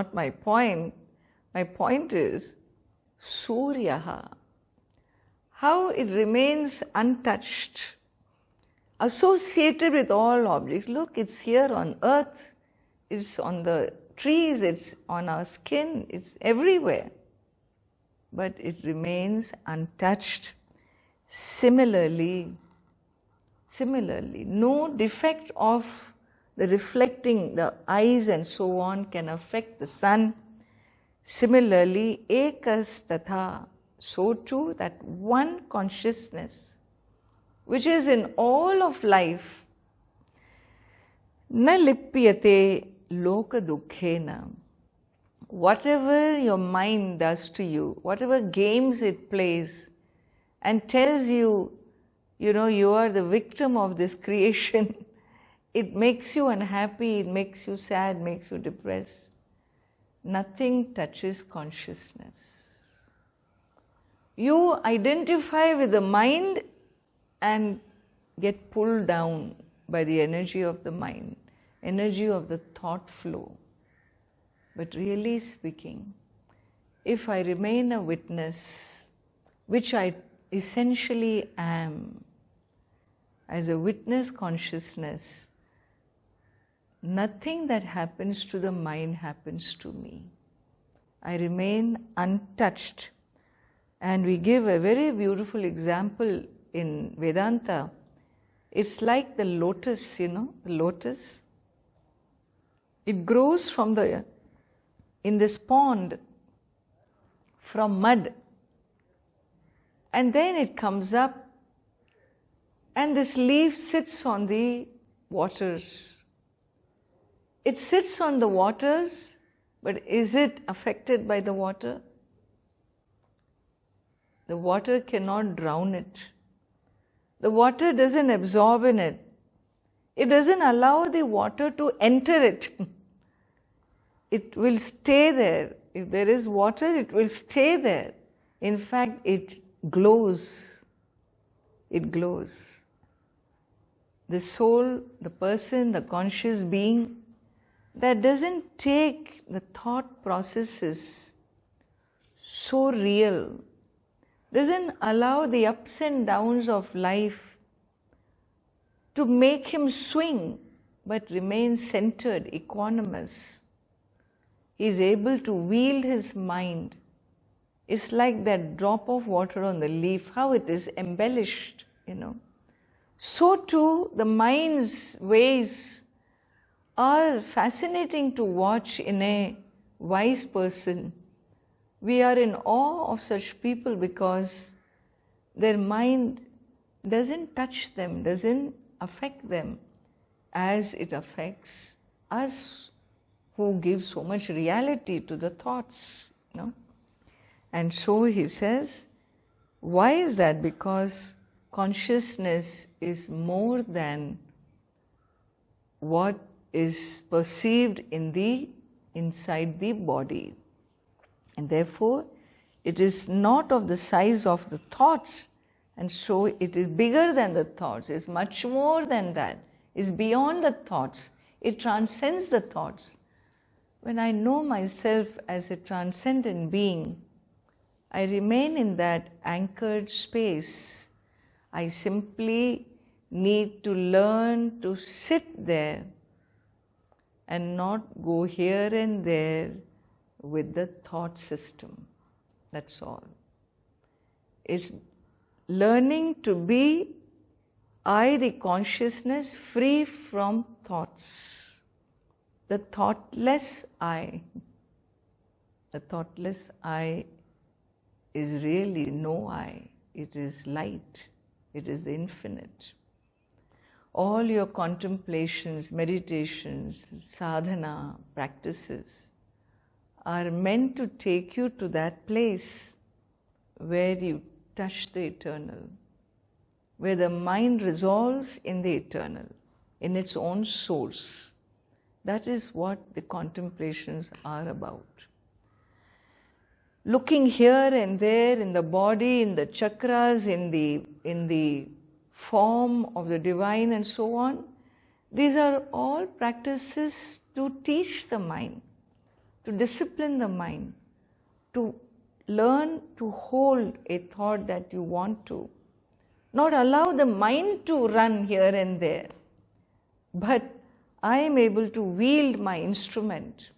not my point. My point is Suryaha, how it remains untouched, associated with all objects. Look, it's here on earth, it's on the trees, it's on our skin, it's everywhere. But it remains untouched. Similarly, no defect of the reflecting, the eyes and so on can affect the sun. Similarly, ekas tatha, so too that one consciousness which is in all of life, na lipyate loka dukkhena. Whatever your mind does to you, whatever games it plays and tells you, you are the victim of this creation, it makes you unhappy, it makes you sad, makes you depressed. Nothing touches consciousness. You identify with the mind and get pulled down by the energy of the mind, energy of the thought flow. But really speaking, if I remain a witness, which I essentially am, as a witness consciousness, nothing that happens to the mind happens to me. I remain untouched. And we give a very beautiful example in Vedanta. It's like the lotus, the lotus. It grows in this pond from mud. And then it comes up and this leaf sits on the waters. It sits on the waters, but is it affected by the water? The water cannot drown it. The water doesn't absorb in it. It doesn't allow the water to enter it. It will stay there. If there is water, it will stay there. In fact, it glows. It glows. The soul, the person, the conscious being, that doesn't take the thought processes so real, doesn't allow the ups and downs of life to make him swing, but remains centered, equanimous. He is able to wield his mind. It's like that drop of water on the leaf, how it is embellished, So too, the mind's ways are fascinating to watch in a wise person. We are in awe of such people because their mind doesn't touch them, doesn't affect them as it affects us who give so much reality to the thoughts. And so he says, why is that? Because consciousness is more than what is perceived inside the body. And therefore, it is not of the size of the thoughts, and so it is bigger than the thoughts, it's much more than that, it's beyond the thoughts, it transcends the thoughts. When I know myself as a transcendent being, I remain in that anchored space. I simply need to learn to sit there and not go here and there with the thought system. That's all. It's learning to be I, the consciousness, free from thoughts. The thoughtless I. The thoughtless I is really no I. It is light. It is the infinite. All your contemplations, meditations, sadhana, practices are meant to take you to that place where you touch the eternal, where the mind resolves in the eternal, in its own source. That is what the contemplations are about. Looking here and there in the body, in the chakras, in the form of the divine and so on, these are all practices to teach the mind to discipline the mind, to learn to hold a thought that you want to, not allow the mind to run here and there, but I am able to wield my instrument.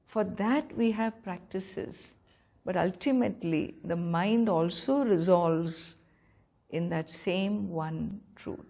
For that we have practices, but ultimately the mind also resolves in that same one truth.